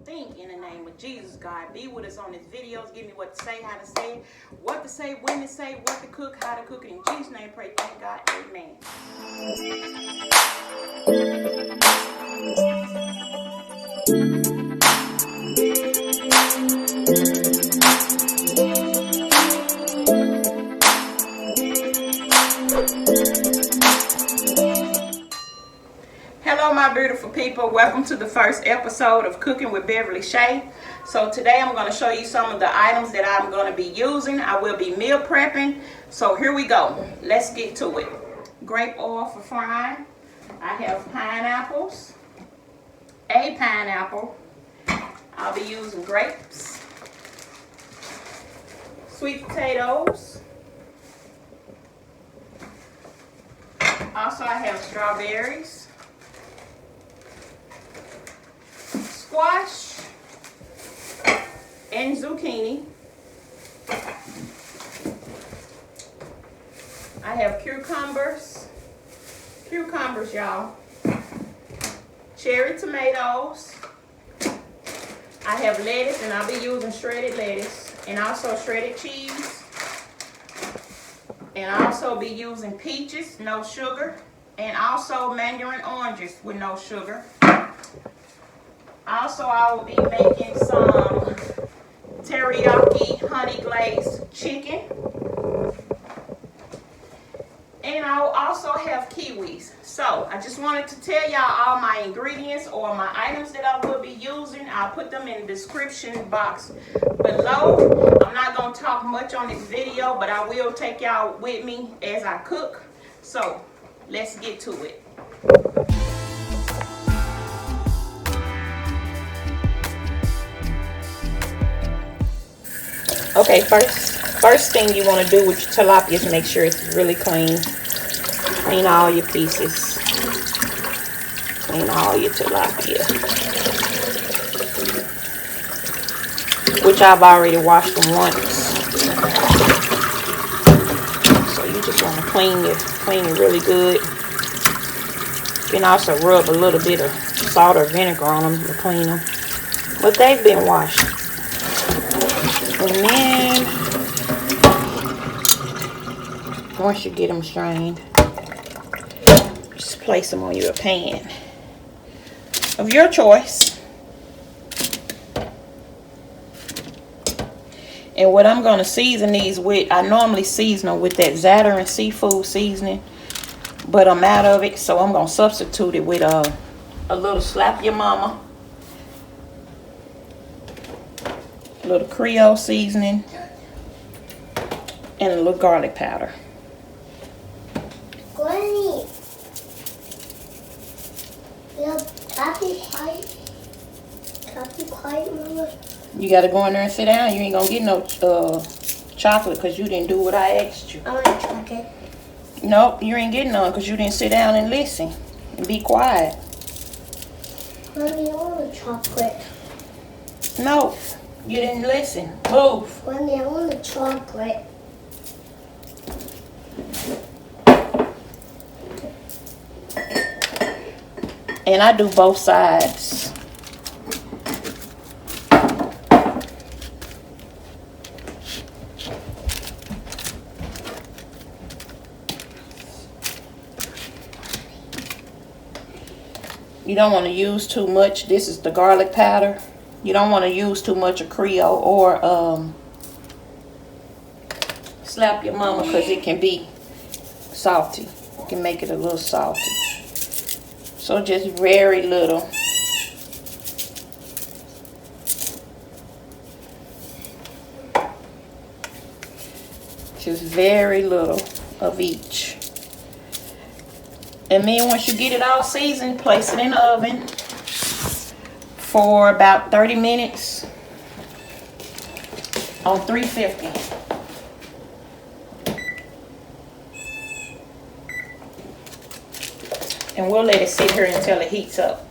think in the name of Jesus, God. Be with us on these videos. Give me what to say, how to say it, what to say, when to say, what to cook, how to cook it. In Jesus' name, pray, thank God. Amen. Hello my beautiful people, welcome to the first episode of Cooking with Beverlyshay. So today I'm going to show you some of the items that I'm going to be using. I will be meal prepping, so here we go. Let's get to it. Grape oil for frying. I have pineapples, a pineapple. I'll be using grapes, sweet potatoes. Also I have strawberries, squash, and zucchini. I have cucumbers, y'all. Cherry tomatoes. I have lettuce, and I'll be using shredded lettuce, and also shredded cheese. And I'll also be using peaches, no sugar, and also mandarin oranges with no sugar. Also, I will be making some teriyaki honey glazed chicken. And I'll also have kiwis. So, I just wanted to tell y'all all my ingredients or my items that I will be using. I'll put them in the description box below. I'm not going to talk much on this video, but I will take y'all with me as I cook. So, let's get to it. Okay, first thing you want to do with your tilapia is make sure it's really clean. Clean all your pieces. Clean all your tilapia. Which I've already washed them once. So you just want to clean it really good. You can also rub a little bit of salt or vinegar on them to clean them. But they've been washed. And then, once you get them strained, just place them on your pan of your choice. And what I'm going to season these with, I normally season them with that Zatarain seafood seasoning, but I'm out of it, so I'm going to substitute it with a little Slap Your Mama. A little Creole seasoning, and a little garlic powder. Granny, Mama. You gotta go in there and sit down. You ain't gonna get no chocolate because you didn't do what I asked you. I want chocolate. Nope, you ain't getting none because you didn't sit down and listen and be quiet. Mommy, I want a chocolate. No. You didn't listen. Move. Mommy, I want a chocolate. And I do both sides. You don't want to use too much. This is the garlic powder. You don't want to use too much of Creole or Slap Your Mama because it can be salty. It can make it a little salty. So just very little. Just very little of each. And then once you get it all seasoned, place it in the oven for about 30 minutes on 350. And we'll let it sit here until it heats up.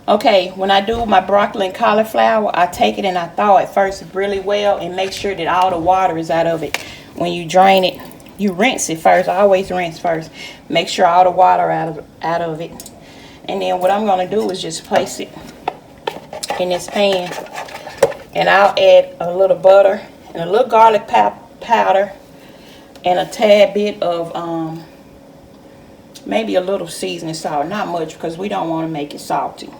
Okay, when I do my broccoli and cauliflower, I take it and I thaw it first really well and make sure that all the water is out of it. When you drain it, you rinse it first. I always rinse first. Make sure all the water out of it. And then what I'm going to do is just place it in this pan. And I'll add a little butter and a little garlic powder and a tad bit of maybe a little seasoning salt. Not much because we don't want to make it salty.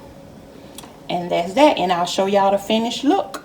And that's that. And I'll show y'all the finished look.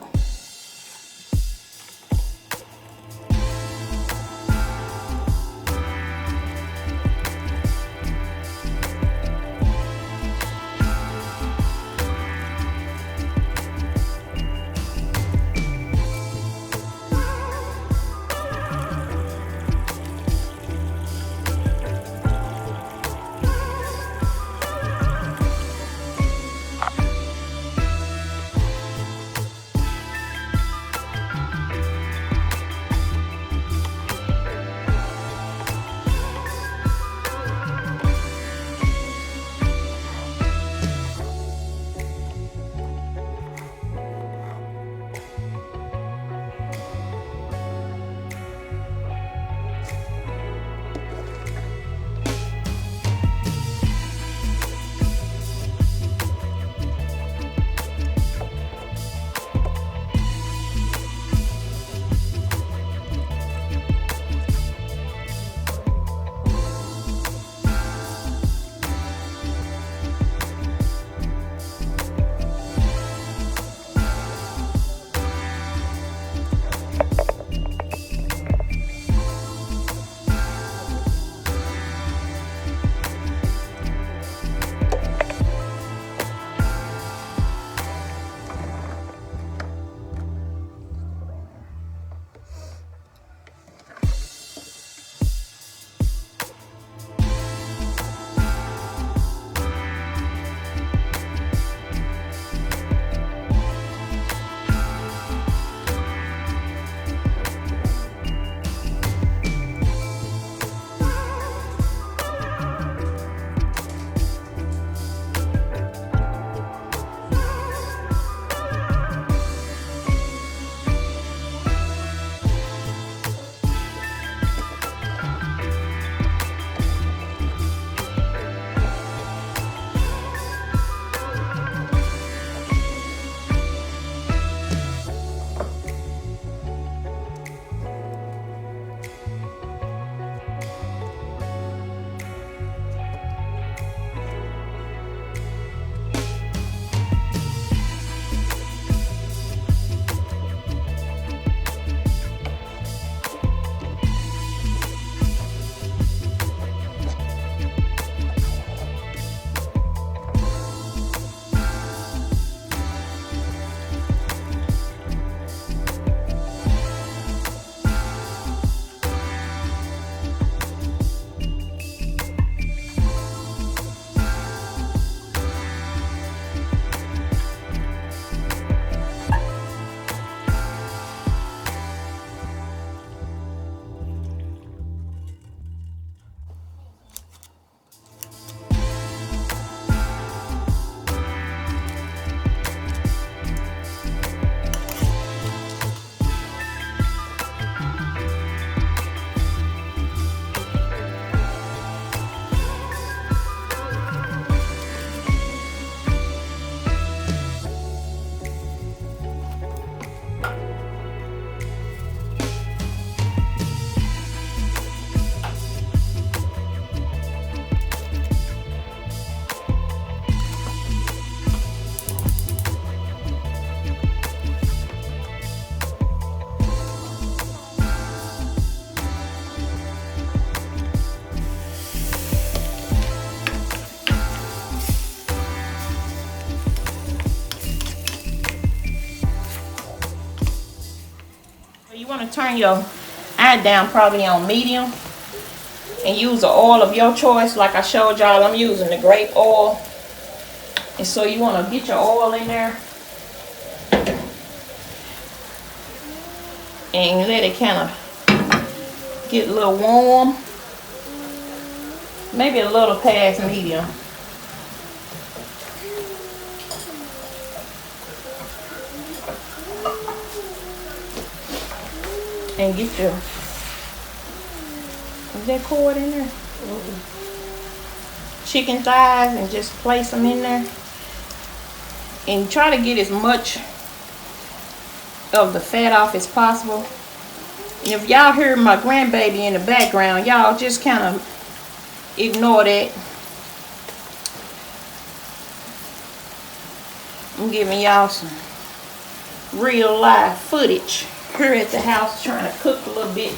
Want to turn your iron down probably on medium and use the oil of your choice. Like I showed y'all, I'm using the grape oil. And so you want to get your oil in there and let it kind of get a little warm, maybe a little past medium. And get your, is that cord in there? Chicken thighs, and just place them in there. And try to get as much of the fat off as possible. And if y'all hear my grandbaby in the background, y'all just kind of ignore that. I'm giving y'all some real live footage here at the house, trying to cook a little bit.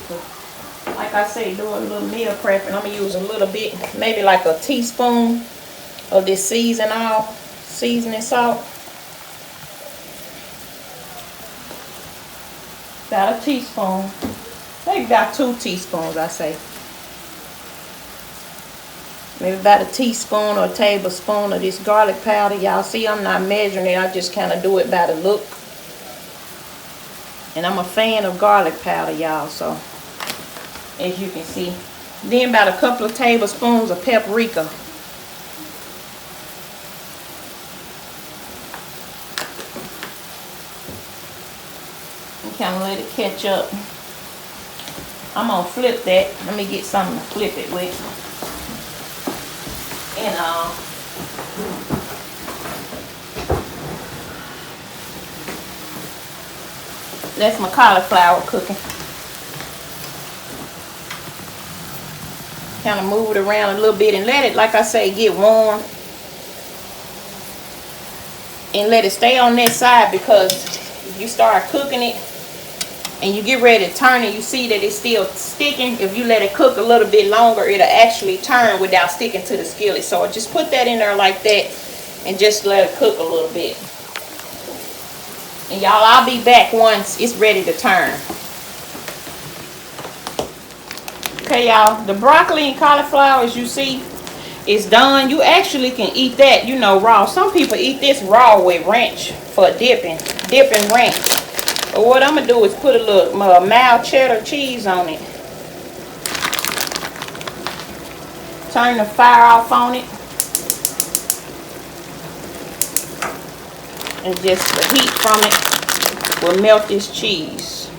Like I say, do a little meal prep, and I'm gonna use a little bit, maybe like a teaspoon of this seasoning salt. About a teaspoon, maybe about 2 teaspoons, I say. Maybe about a teaspoon or a tablespoon of this garlic powder. Y'all see, I'm not measuring it. I just kind of do it by the look. And I'm a fan of garlic powder, y'all, so as you can see. Then about a couple of tablespoons of paprika. And kind of let it catch up. I'm gonna flip that. Let me get something to flip it with. And that's my cauliflower cooking. Kind of move it around a little bit and let it, like I say, get warm. And let it stay on that side, because if you start cooking it and you get ready to turn it, you see that it's still sticking. If you let it cook a little bit longer, it'll actually turn without sticking to the skillet. So just put that in there like that and just let it cook a little bit. And y'all, I'll be back once it's ready to turn. Okay, y'all, the broccoli and cauliflower, as you see, is done. You actually can eat that, you know, raw. Some people eat this raw with ranch for dipping ranch. But what I'm gonna do is put a little mild cheddar cheese on it. Turn the fire off on it. And just the heat from it will melt this cheese.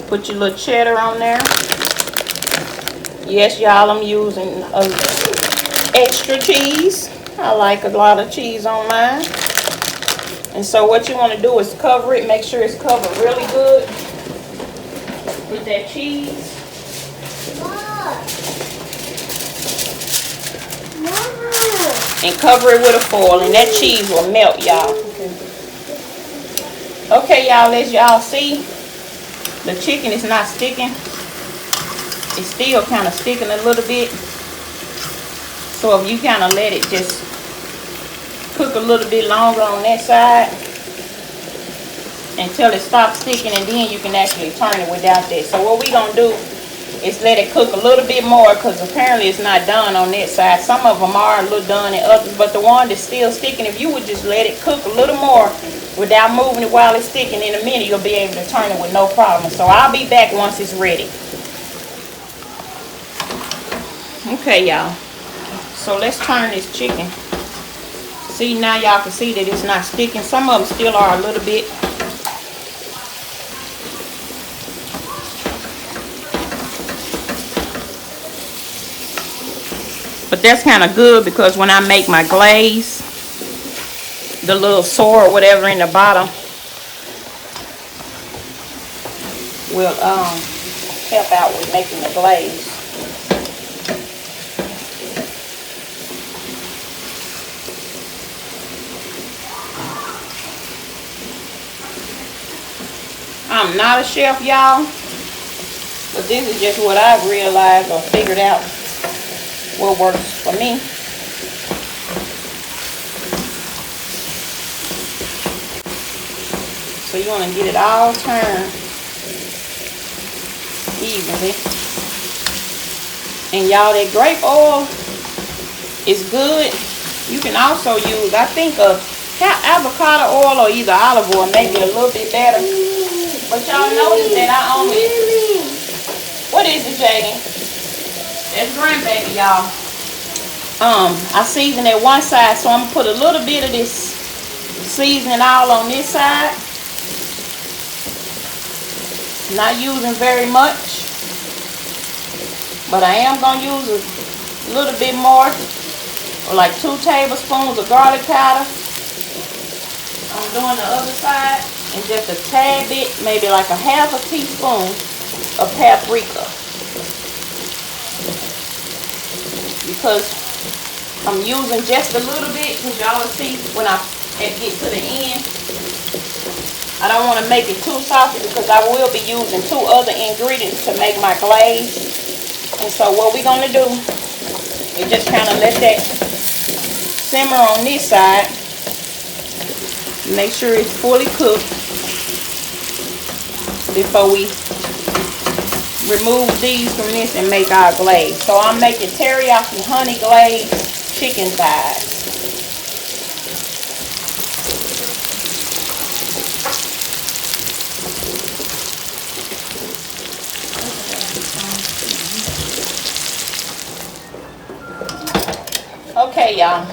Put your little cheddar on there. Yes, y'all, I'm using extra cheese. I like a lot of cheese on mine. And so what you want to do is cover it. Make sure it's covered really good with that cheese. And cover it with a foil, and that cheese will melt, y'all. Okay, y'all, as y'all see, the chicken is not sticking. It's still kind of sticking a little bit. So if you kind of let it just cook a little bit longer on that side until it stops sticking, and then you can actually turn it without that. So what we're going to do is let it cook a little bit more, because apparently it's not done on that side. Some of them are a little done and others, but the one that's still sticking, if you would just let it cook a little more without moving it while it's sticking, in a minute you'll be able to turn it with no problem. So I'll be back once it's ready. Okay, y'all, so let's turn this chicken. See, now y'all can see that it's not sticking. Some of them still are a little bit. But that's kind of good, because when I make my glaze, the little sour or whatever in the bottom will help out with making the glaze. I'm not a chef, y'all, but this is just what I've realized or figured out what works for me. So you want to get it all turned evenly. And y'all, that grape oil is good. You can also use, I think, avocado oil or either olive oil, maybe a little bit better. But y'all notice that I only, what is it, Jaden? That's grandbaby, y'all. I season at one side, so I'm gonna put a little bit of this seasoning all on this side. Not using very much, but I am gonna use a little bit more or like 2 tablespoons of garlic powder. I'm doing the other side, and just a tad bit, maybe like a half a teaspoon of paprika, because I'm using just a little bit, because y'all will see when I get to the end. I don't want to make it too saucy because I will be using 2 other ingredients to make my glaze. And so what we're going to do is just kind of let that simmer on this side. Make sure it's fully cooked before we remove these from this and make our glaze. So I'm making teriyaki honey glazed chicken thighs. Okay, y'all.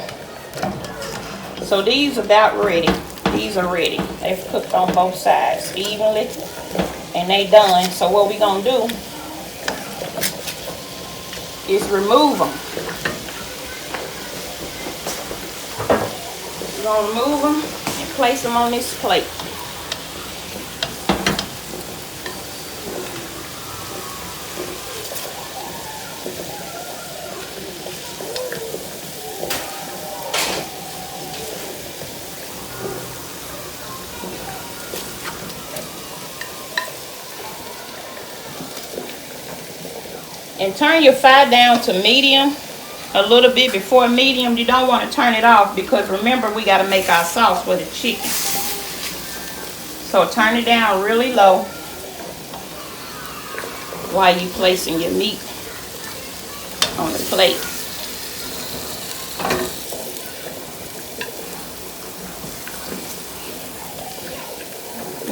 So these are about ready. These are ready. They've cooked on both sides evenly, and they done. So what we're gonna do is remove them. We're gonna remove them and place them on this plate. And turn your fire down to medium a little bit before medium. You don't want to turn it off because remember we got to make our sauce for the chicken. So turn it down really low while you placing your meat on the plate.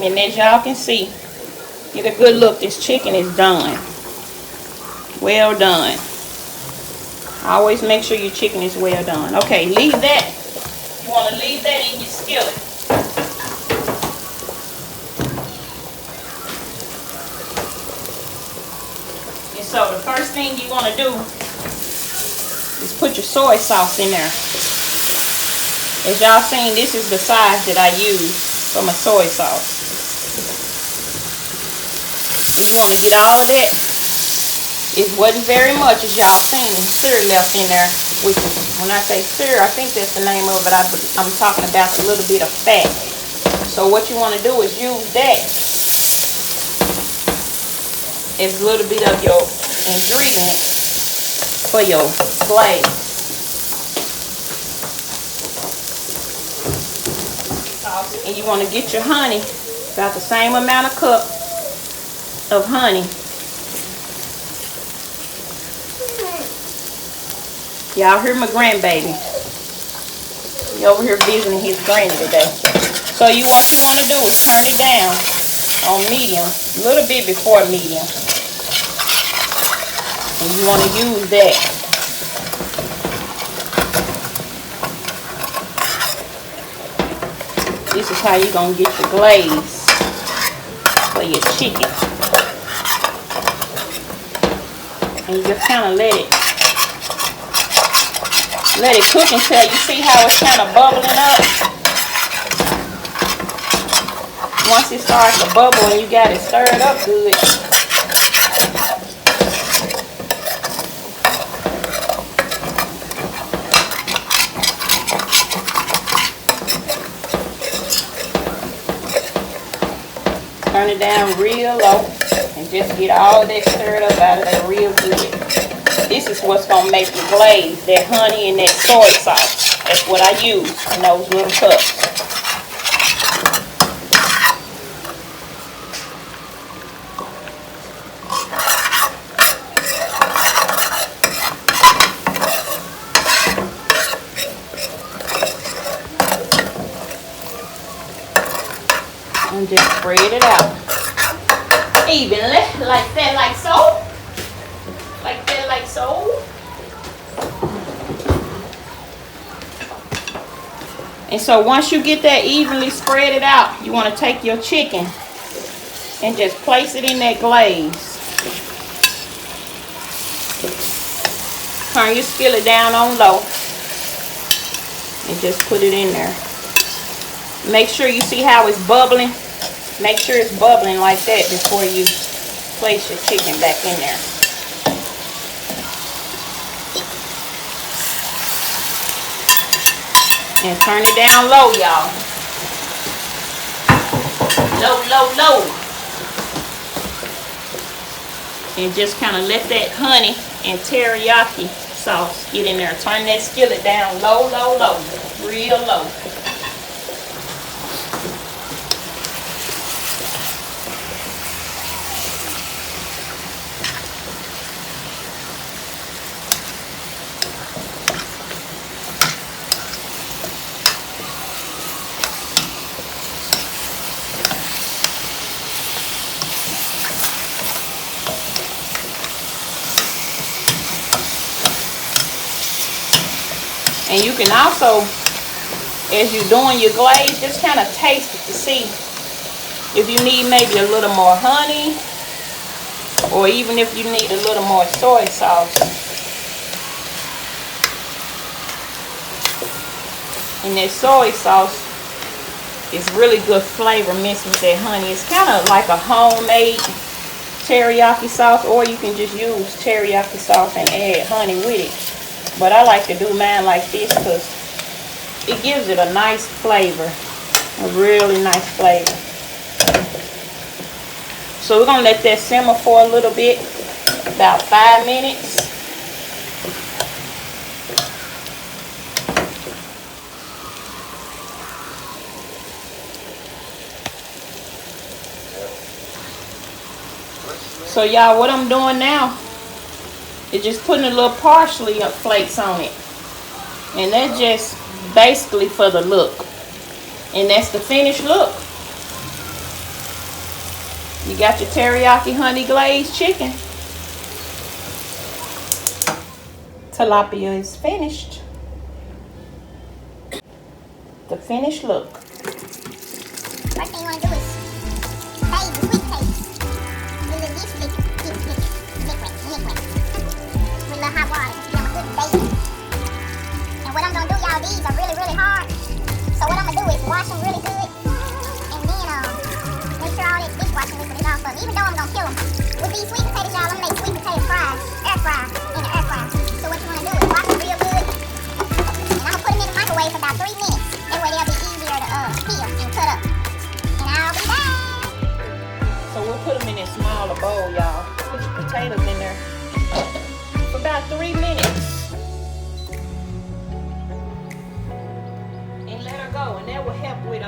And as y'all can see, get a good look. This chicken is done. Well done. Always make sure your chicken is well done. Okay, leave that. You want to leave that in your skillet. And so the first thing you want to do is put your soy sauce in there. As y'all seen, this is the size that I use for my soy sauce. You want to get all of that. It wasn't very much, as y'all seen, and syrup left in there. Which is, when I say syrup, I think that's the name of it. I'm talking about a little bit of fat. So what you want to do is use that as a little bit of your ingredient for your glaze. And you want to get your honey, about the same amount of cup of honey. Y'all hear my grandbaby. He over here visiting his granny today. So what you want to do is turn it down on medium, a little bit before medium. And you want to use that. This is how you're going to get your glaze for your chicken. And you just kind of let it cook until you see how it's kind of bubbling up. Once it starts to bubble and you got it stirred up good, turn it down real low and just get all that stirred up out of there real good. This is what's going to make the glaze, that honey and that soy sauce. That's what I use in those little cups. And just spread it out evenly, like that, like so. Like that, like so. And so once you get that evenly spread it out, you want to take your chicken and just place it in that glaze. Turn your skillet down on low. and just put it in there. Make sure you see how it's bubbling. Make sure it's bubbling like that before you place your chicken back in there. And turn it down low, y'all. Low, low, low. And just kind of let that honey and teriyaki sauce get in there. Turn that skillet down low, low, low. Real low. And you can also, as you're doing your glaze, just kind of taste it to see if you need maybe a little more honey, or even if you need a little more soy sauce. And that soy sauce is really good flavor mixed with that honey. It's kind of like a homemade teriyaki sauce, or you can just use teriyaki sauce and add honey with it. But I like to do mine like this because it gives it a nice flavor, a really nice flavor. So we're going to let that simmer for a little bit, about 5 minutes. So y'all, what I'm doing now is just putting a little parsley flakes on it. And that's just basically for the look. And that's the finished look. You got your teriyaki honey glazed chicken. Tilapia is finished. The finished look. First thing you want to do is bathe the sweet taste. Do the dish liquid. With a little hot water. Just give them a good bathing. And what I'm going to do, y'all, these are really, really hard. So what I'm going to do is wash them really good. And then make sure all that dishwashing liquid is off of them. Even though I'm going to kill them. With these sweet potatoes, y'all, I'm going to make sweet potato fries. Air fryer. In the air fryer. So what you want to do is wash them real good. And I'm going to put them in the microwave for about 3 minutes. That way they'll be easier to peel and cut up. And I'll be back. So we'll put them in this smaller bowl, y'all. Put your potatoes in there for about 3 minutes. And let her go. And that will help with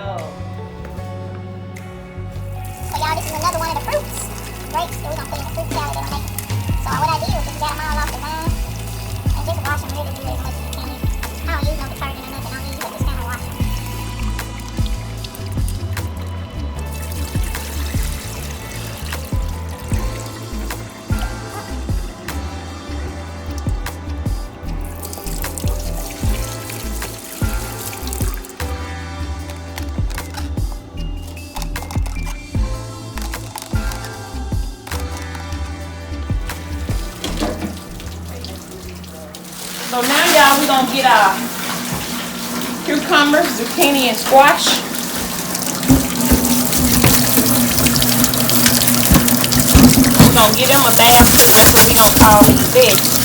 So y'all, this is another one of the fruits. Grapes that we're going to put in the fruit salad that'll make it. So what I did was just got them all off the vine. And just wash them really good as much as you can. I don't use no detergent or nothing on these, but just kind of wash them. So now, y'all, we're going to get our cucumbers, zucchini, and squash. We're going to give them a bath. That's what we're going to call these veggies.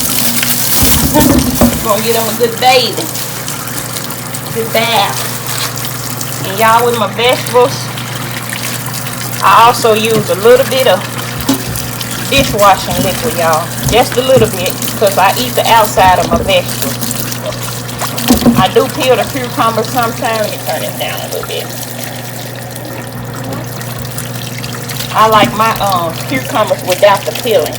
We're going to give them a good bathing. Good bath. And y'all, with my vegetables, I also use a little bit of dishwashing liquid, y'all. Just a little bit, because I eat the outside of my vegetables. I do peel the cucumber sometimes. Let me turn it down a little bit. I like my cucumbers without the peeling.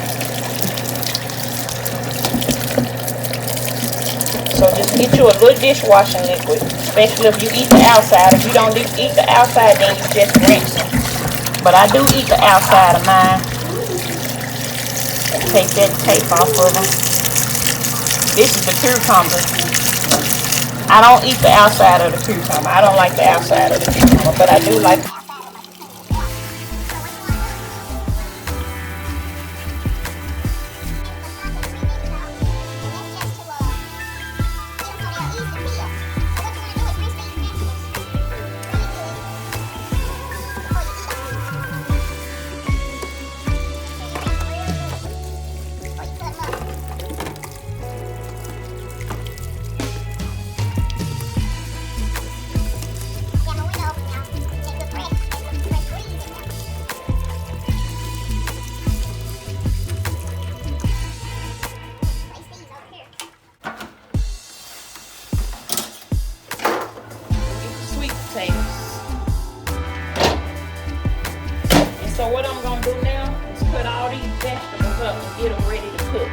So just get you a little dishwashing liquid, especially if you eat the outside. If you don't eat the outside, then you just rinse them. But I do eat the outside of mine. Take that tape off of them. This is the cucumber. I don't eat the outside of the cucumber. I don't like the outside of the cucumber, but I do like the So what you want potatoes. And so what I'm gonna do now is put all these vegetables up and get them ready to cook.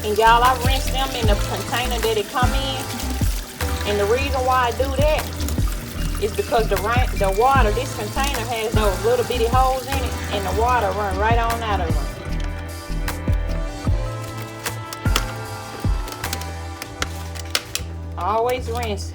And y'all, I rinse them in the container that it come in. And the reason why I do that is because the water, this container has those little bitty holes in it, and the water run right on out of them. Always rinse.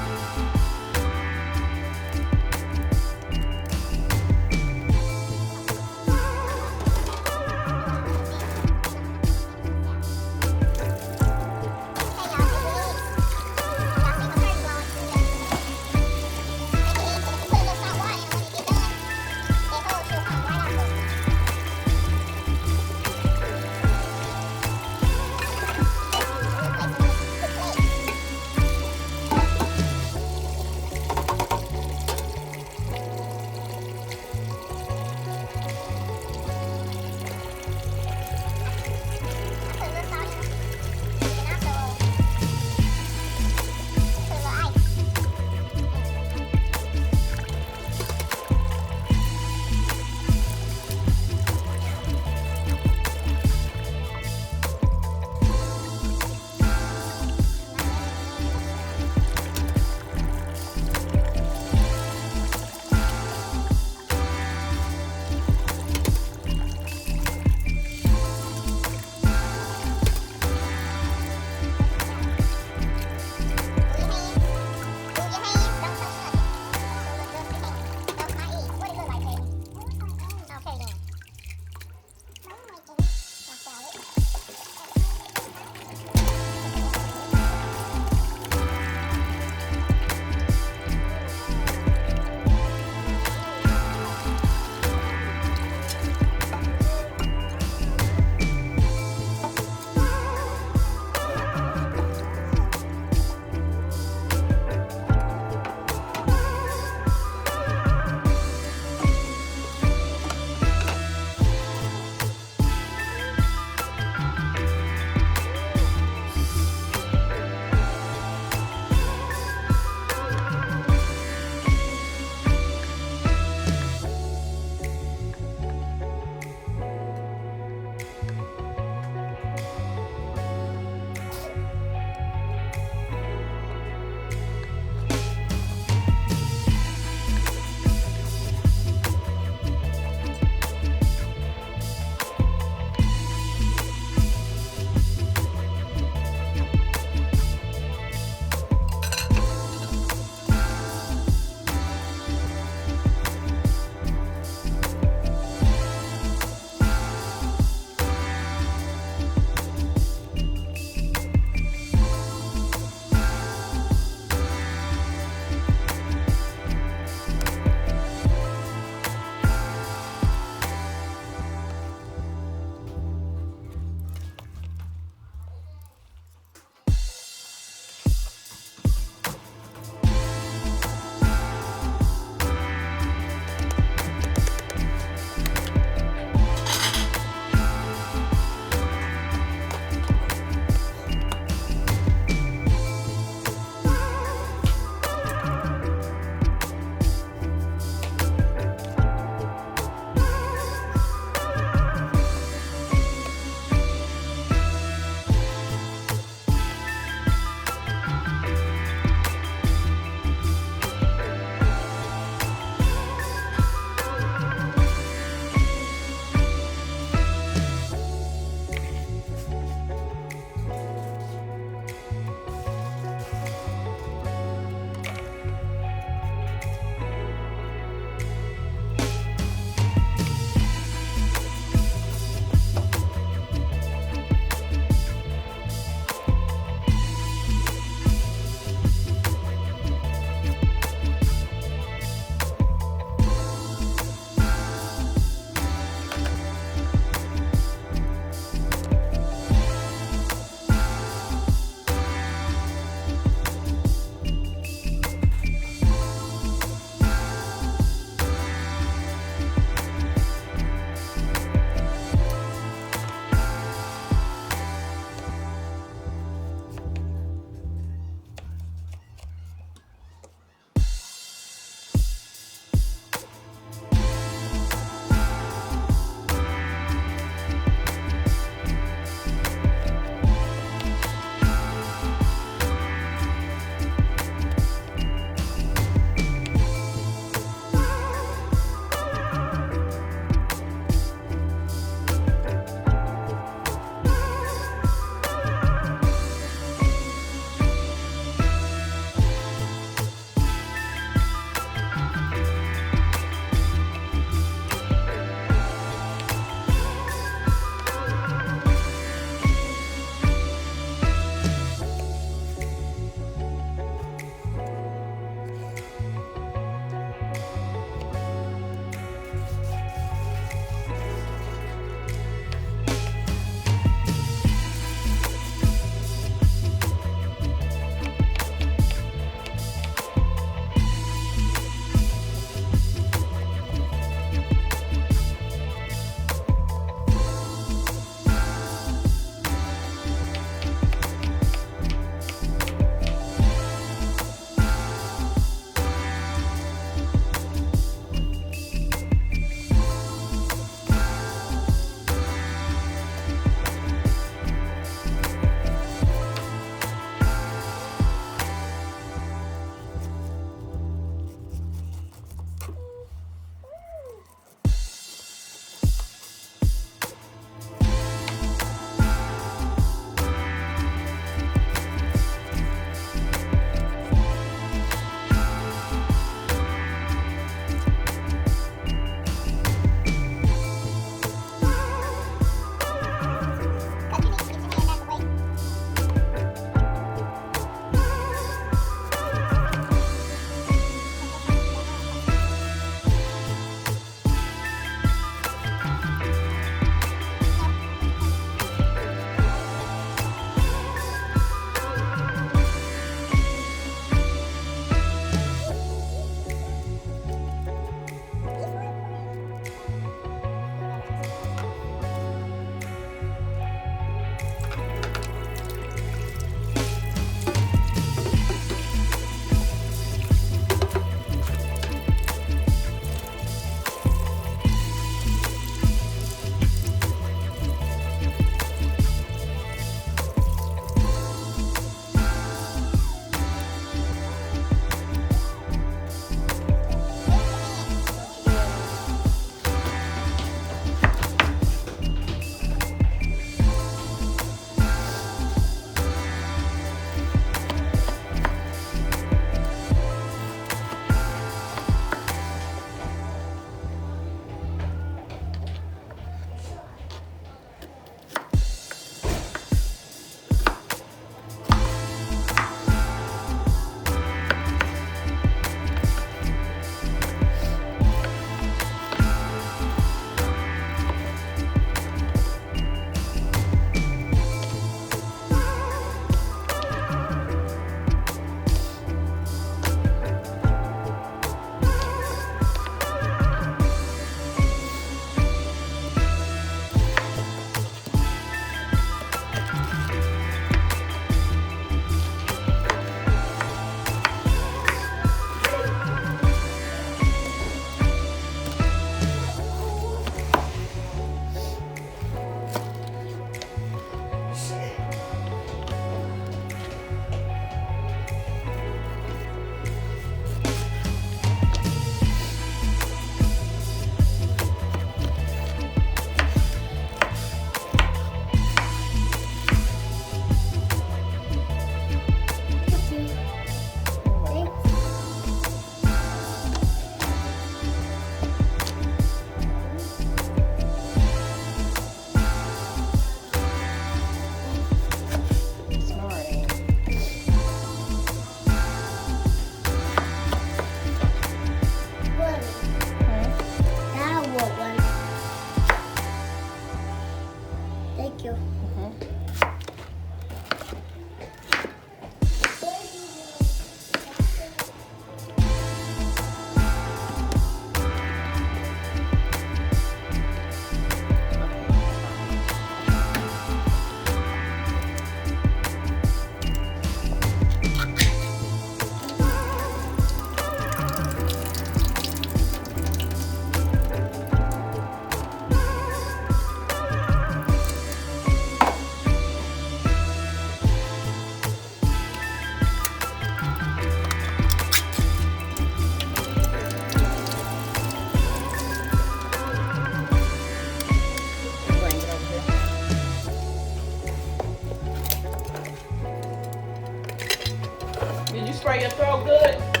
spray your throat good.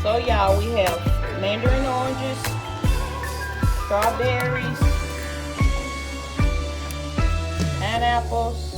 So y'all, we have mandarin oranges, strawberries, pineapples,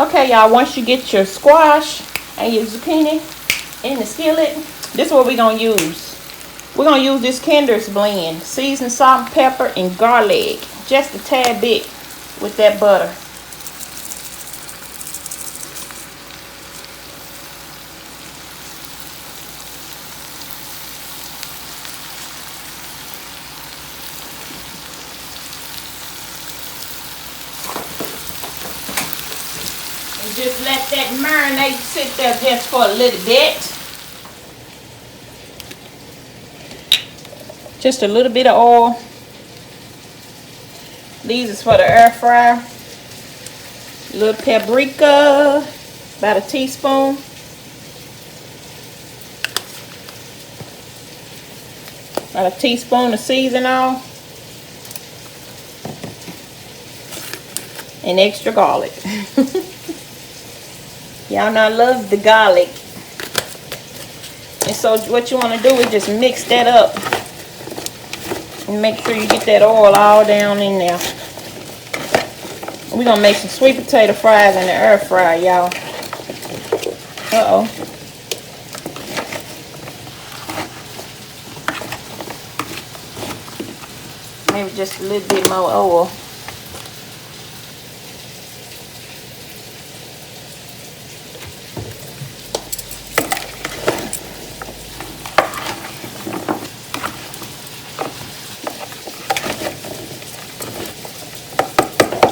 Okay, y'all, once you get your squash and your zucchini in the skillet, this is what we're going to use. We're going to use this Kinder's blend. Seasoned salt and pepper and garlic. Just a tad bit with that butter. And just let that marinade sit there just for a little bit. Just a little bit of oil. These is for the air fryer. A little paprika, about a teaspoon. About a teaspoon of seasoning. And extra garlic. Y'all know I love the garlic. And so what you want to do is just mix that up. And make sure you get that oil all down in there. We're going to make some sweet potato fries in the air fryer, y'all. Uh-oh. Maybe just a little bit more oil.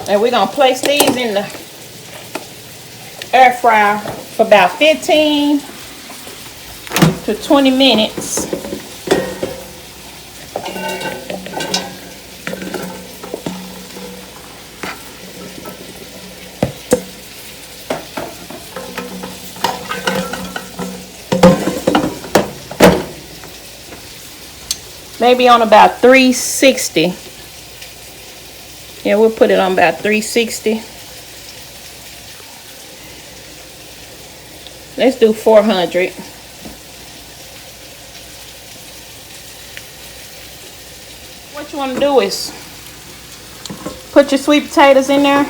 And we're going to place these in the air fryer for about 15 to 20 minutes. Maybe on about 360. Yeah, we'll put it on about 360. Let's do 400. What you want to do is put your sweet potatoes in there.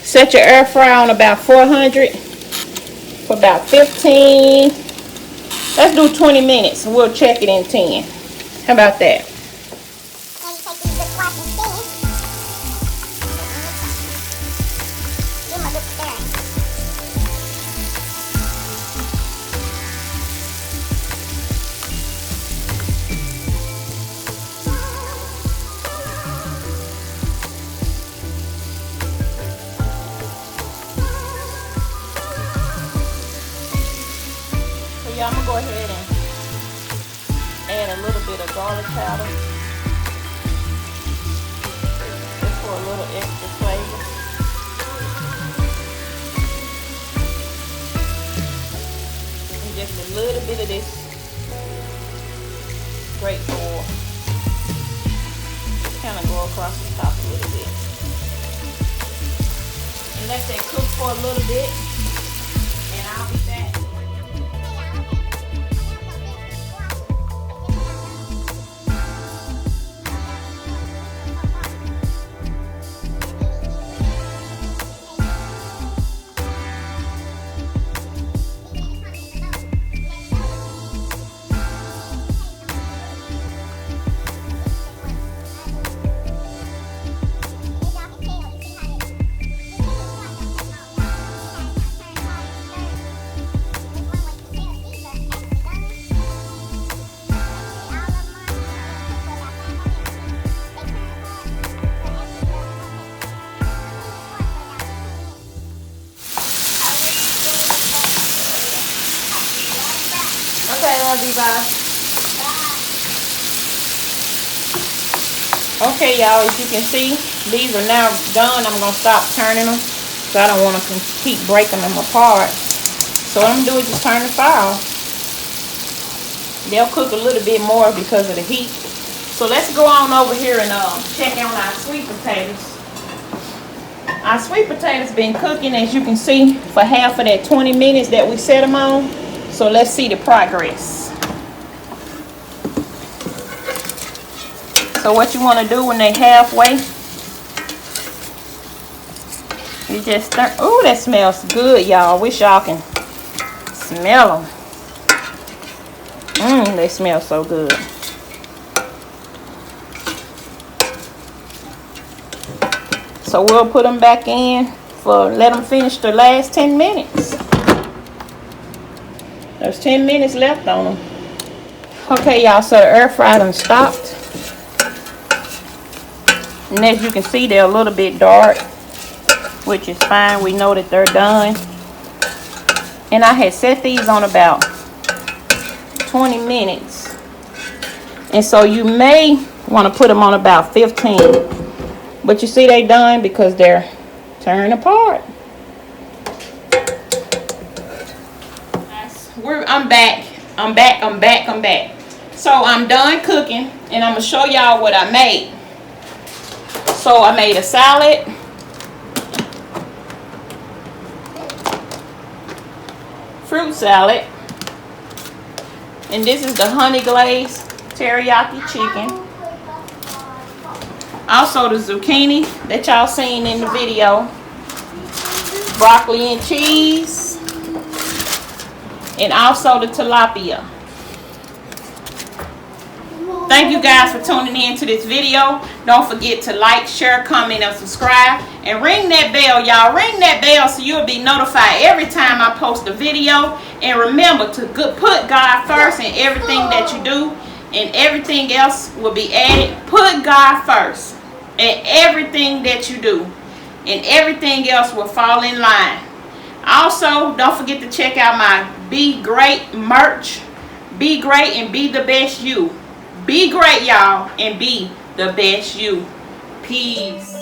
Set your air fryer on about 400 for about 15. Let's do 20 minutes and we'll check it in 10. How about that? I'm going to go ahead and add a little bit of garlic powder just for a little extra flavor. And just a little bit of this grape oil. Just kind of go across the top a little bit. And let that cook for a little bit. And I'll be back. Love you guys. Okay, y'all, as you can see, these are now done. I'm going to stop turning them because I don't want to keep breaking them apart. So what I'm going to do is just turn the fire off. They'll cook a little bit more because of the heat. So let's go on over here and check on our sweet potatoes. Our sweet potatoes been cooking, as you can see, for half of that 20 minutes that we set them on. So let's see the progress. So what you want to do when they're halfway You just stir. Ooh, that smells good, y'all. Wish y'all can smell them. They smell so good. So we'll put them back in for, let them finish the last 10 minutes. There's 10 minutes left on them. Okay, y'all, so the air fryer done stopped. And as you can see, they're a little bit dark, which is fine. We know that they're done. And I had set these on about 20 minutes. And so you may want to put them on about 15. But you see they done because they're turned apart. I'm back. So I'm done cooking and I'm going to show y'all what I made. So I made a salad. Fruit salad. And this is the honey glazed teriyaki chicken. Also the zucchini that y'all seen in the video. Broccoli and cheese. And also the tilapia. Thank you guys for tuning in to this video. Don't forget to like, share, comment, and subscribe. And ring that bell, y'all. Ring that bell so you'll be notified every time I post a video. And remember to put God first in everything that you do. And everything else will be added. Put God first in everything that you do. And everything else will fall in line. Also, don't forget to check out my Be Great merch. Be great and be the best you. Be great, y'all, and be the best you. Peace.